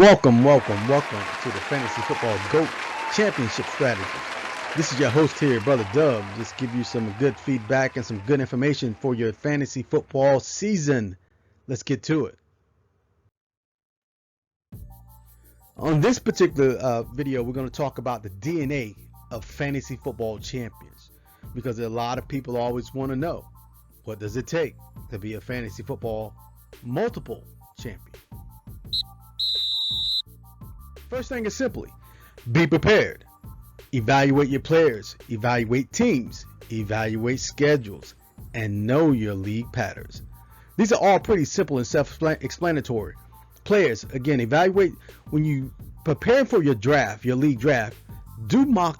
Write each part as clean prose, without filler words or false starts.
Welcome to the Fantasy Football GOAT Championship Strategy. This is your host here, Brother Dub. Just give you some good feedback and some good information for your fantasy football season. Let's get to it. On this particular video, we're going to talk about the DNA of fantasy football champions, because a lot of people always want to know, what does it take to be a fantasy football multiple champion? First thing is simply be prepared. Evaluate your players, evaluate teams, evaluate schedules, and know your league patterns. These are all pretty simple and self-explanatory. Players, again, evaluate when you prepare for your draft, your league draft. Do mock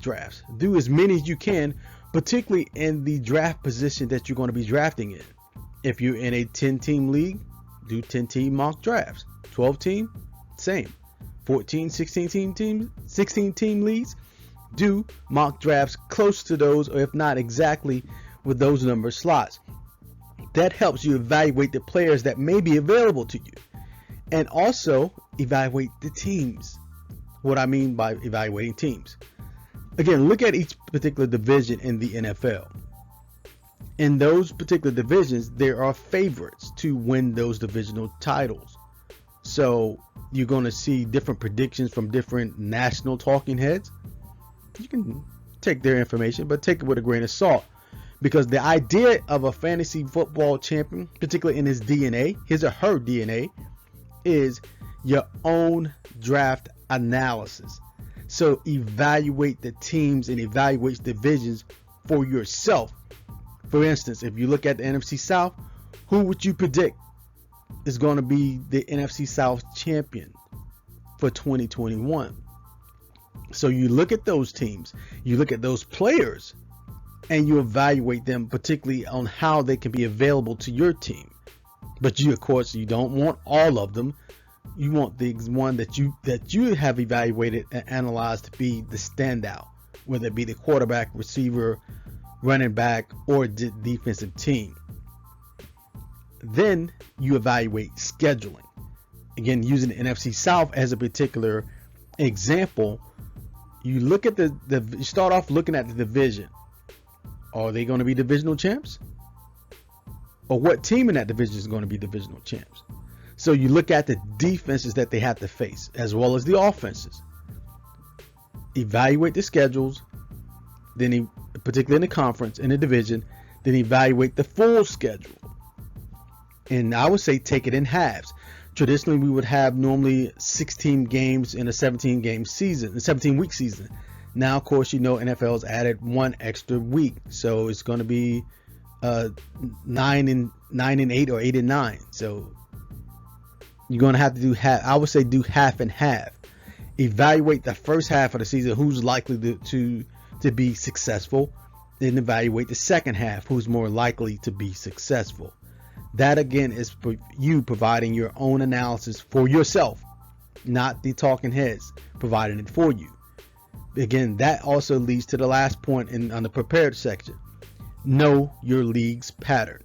drafts. Do as many as you can, particularly in the draft position that you're going to be drafting in. If you're in a 10-team league, do 10-team mock drafts. 12-team, same. 14, 16-team leagues, do mock drafts close to those, or if not exactly with those number slots. That helps you evaluate the players that may be available to you, and also evaluate the teams. What I mean by evaluating teams, again, look at each particular division in the NFL. In those particular divisions, there are favorites to win those divisional titles. So you're going to see different predictions from different national talking heads. You can take their information, but take it with a grain of salt, because the idea of a fantasy football champion, particularly in his DNA, his or her DNA, is your own draft analysis. So evaluate the teams and evaluate divisions for yourself. For instance, if you look at the NFC South, who would you predict is going to be the NFC South champion for 2021? So you look at those teams, you look at those players, and you evaluate them, particularly on how they can be available to your team. But you, of course, you don't want all of them. You want the one that you have evaluated and analyzed to be the standout, whether it be the quarterback, receiver, running back, or defensive team. Then you evaluate scheduling. Again, using the NFC South as a particular example, you look at you start off looking at the division. Are they going to be divisional champs? Or what team in that division is going to be divisional champs? So you look at the defenses that they have to face, as well as the offenses. Evaluate the schedules, then particularly in the conference, in the division, then evaluate the full schedule. And I would say take it in halves. Traditionally, we would have normally 16 games in a 17-game season, a 17-week season. Now, of course, NFL's added one extra week, so it's going to be 9 and 8 or 8 and 9. So you're going to have to do half. I would say do half and half. Evaluate the first half of the season, who's likely to be successful, then evaluate the second half, who's more likely to be successful. That, again, is for you providing your own analysis for yourself, not the talking heads providing it for you. Again, that also leads to the last point on the prepared section. Know your league's pattern.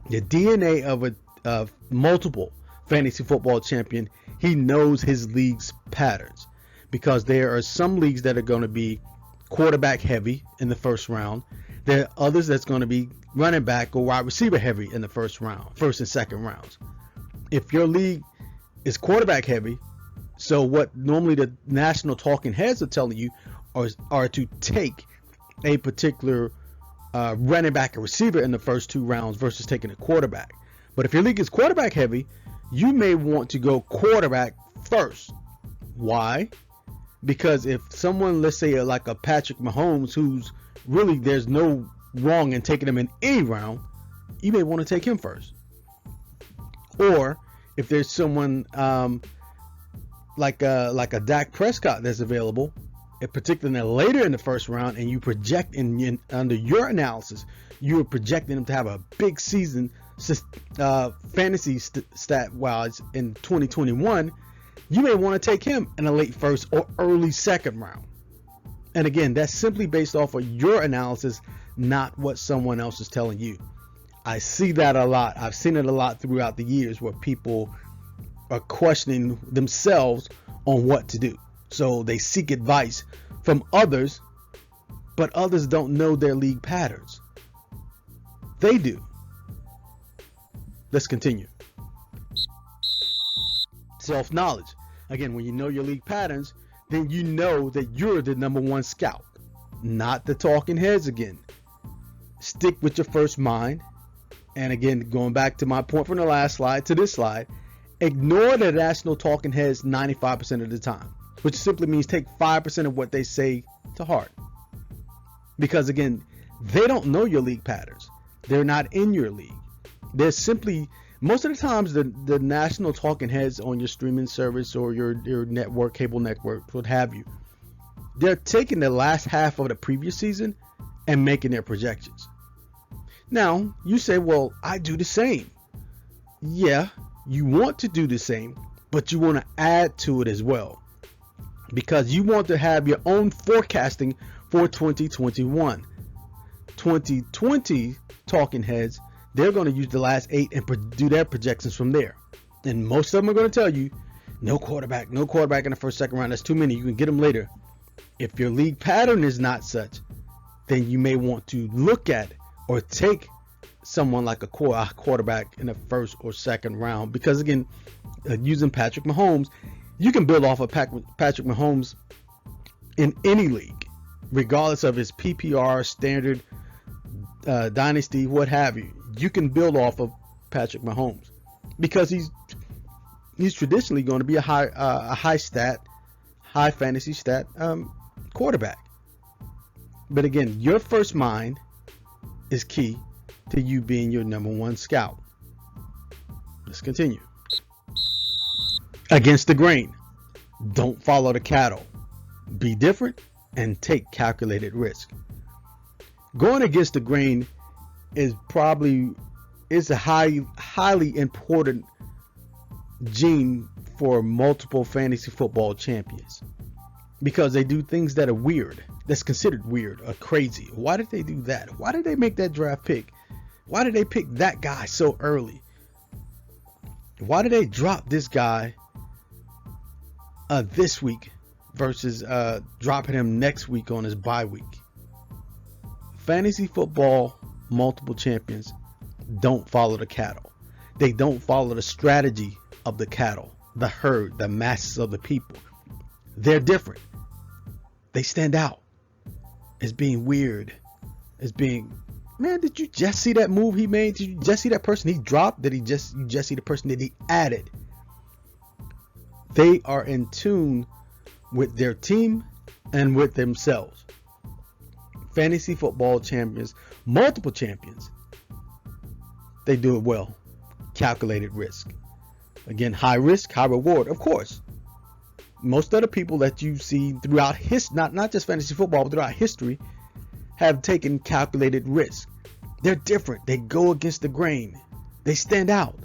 The DNA of a multiple fantasy football champion, he knows his league's patterns, because there are some leagues that are going to be quarterback heavy in the first round. There are others that's going to be running back or wide receiver heavy in the first and second rounds. If your league is quarterback heavy, so what normally the national talking heads are telling you are to take a particular running back or receiver in the first two rounds versus taking a quarterback. But if your league is quarterback heavy, you may want to go quarterback first. Why? Because if someone, let's say like a Patrick Mahomes, who's really, there's no wrong in taking him in any round, you may want to take him first. Or if there's someone like a Dak Prescott that's available, particularly later in the first round, and you project under your analysis, you are projecting him to have a big season fantasy stat wise in 2021, you may want to take him in a late first or early second round. And again, that's simply based off of your analysis, not what someone else is telling you. I see that a lot. I've seen it a lot throughout the years where people are questioning themselves on what to do. So they seek advice from others, but others don't know their league patterns. They do. Let's continue. Self-knowledge. Again, when you know your league patterns, then you know that you're the number one scout, not the talking heads again. Stick with your first mind. And again, going back to my point from the last slide to this slide, ignore the national talking heads 95% of the time, which simply means take 5% of what they say to heart. Because again, they don't know your league patterns. They're not in your league. They're simply, most of the times, the national talking heads on your streaming service or your network, cable network, what have you, they're taking the last half of the previous season and making their projections. Now, you say, well, I do the same. Yeah, you want to do the same, but you want to add to it as well, because you want to have your own forecasting for 2021. 2020 talking heads, they're going to use the last 8 and do their projections from there. And most of them are going to tell you, no quarterback in the first, second round. That's too many. You can get them later. If your league pattern is not such, then you may want to look at or take someone like a quarterback in the first or second round. Because again, using Patrick Mahomes, you can build off of Patrick Mahomes in any league, regardless of his PPR, standard, dynasty, what have you. You can build off of Patrick Mahomes because he's traditionally going to be a high fantasy stat quarterback. But again, your first mind is key to you being your number one scout. Let's continue. Against the grain. Don't follow the cattle. Be different and take calculated risk. Going against the grain is a highly important gene for multiple fantasy football champions, because they do things that are weird, that's considered weird or crazy. Why did they do that? Why did they make that draft pick? Why did they pick that guy so early? Why did they drop this guy this week versus dropping him next week on his bye week? Fantasy football multiple champions don't follow the cattle. They don't follow the strategy of the cattle, the herd, the masses of the people. They're different. They stand out as being weird, as being, man, did you just see that move he made? Did you just see that person he dropped? You just see the person that he added? They are in tune with their team and with themselves. Fantasy football champions, multiple champions, they do it well. Calculated risk. Again, high risk, high reward. Of course, most of the people that you see throughout history, not just fantasy football, but throughout history, have taken calculated risk. They're different. They go against the grain. They stand out.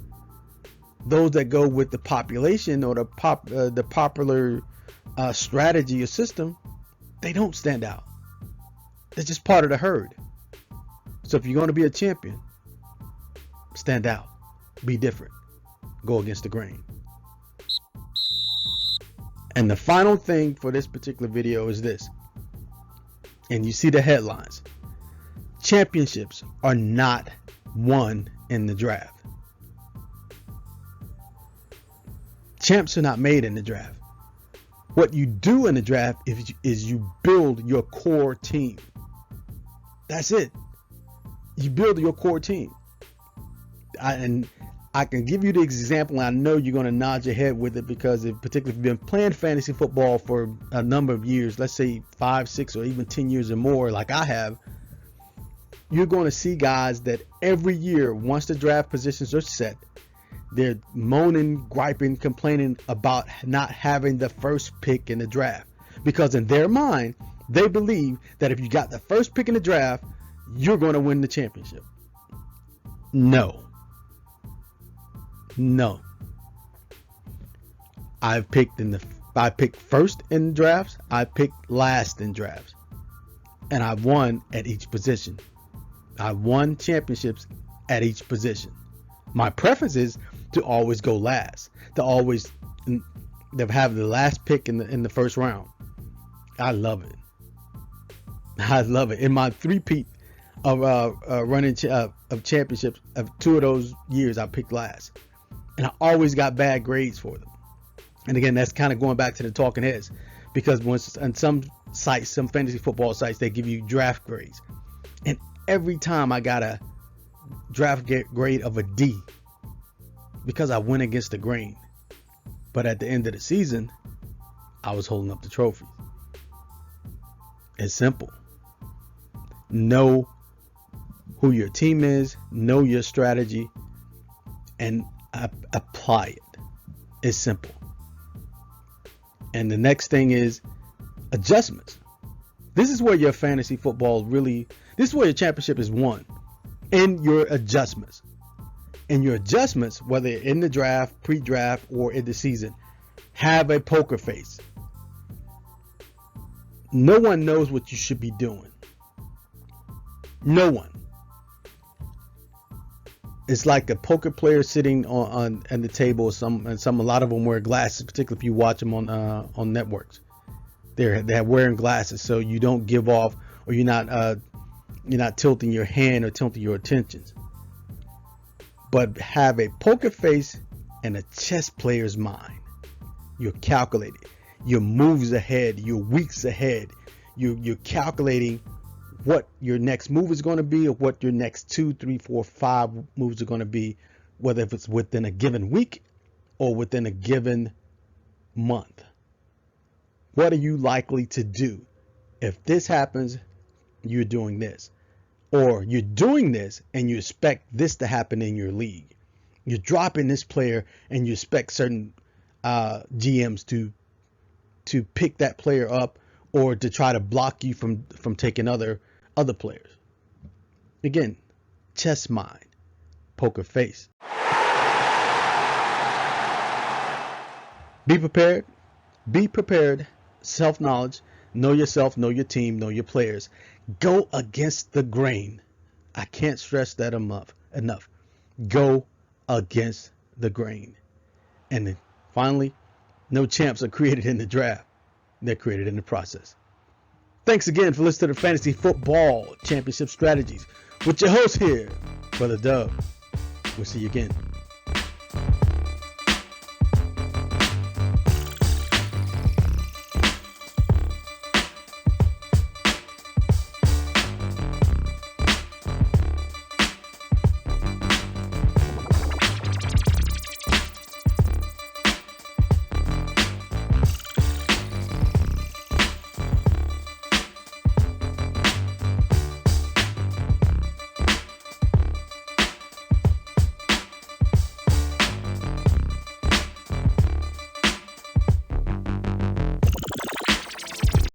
Those that go with the population or the popular strategy or system, they don't stand out. They're just part of the herd. So if you're going to be a champion, stand out. Be different. Go against the grain. And the final thing for this particular video is this. And you see the headlines. Championships are not won in the draft. Champs are not made in the draft. What you do in the draft is you build your core team. That's it. You build your core team. And I can give you the example, and I know you're going to nod your head with it, because particularly if you've been playing fantasy football for a number of years, let's say 5, 6, or even 10 years or more, like I have, you're going to see guys that every year, once the draft positions are set, they're moaning, griping, complaining about not having the first pick in the draft. Because in their mind, they believe that if you got the first pick in the draft, you're going to win the championship. No. I picked first in drafts. I picked last in drafts, and I won at each position. I won championships at each position. My preference is to always go last, to always have the last pick in the first round. I love it. I love it. In my three-peat of running of championships, of 2 of those years, I picked last, and I always got bad grades for them. And again, that's kind of going back to the talking heads, because once on some sites, some fantasy football sites, they give you draft grades, and every time I got a draft grade of a D because I went against the grain. But at the end of the season, I was holding up the trophy. It's simple. Know who your team is, know your strategy, and apply it. It's simple. And the next thing is adjustments. This is where your fantasy football this is where your championship is won, in your adjustments. And your adjustments, whether in the draft, pre-draft, or in the season, have a poker face. No one knows what you should be doing. No one. It's like a poker player sitting on the table. A lot of them wear glasses, particularly if you watch them on networks. They're wearing glasses, so you don't give off, or you're not tilting your hand or tilting your attentions. But have a poker face and a chess player's mind. You're calculating your moves ahead, your weeks ahead. You're calculating what your next move is going to be, or what your next 2, 3, 4, 5 moves are going to be, whether if it's within a given week or within a given month. What are you likely to do? If this happens, you're doing this. Or you're doing this and you expect this to happen in your league. You're dropping this player and you expect certain GMs to pick that player up, or to try to block you from taking other players. Again, chess mind, poker face. Be prepared. Be prepared. Self-knowledge. Know yourself, know your team, know your players. Go against the grain. I can't stress that enough. Go against the grain. And then finally, no champs are created in the draft. They're created in the process. Thanks again for listening to the Fantasy Football Championship Strategies with your host here, Brother Dub. We'll see you again.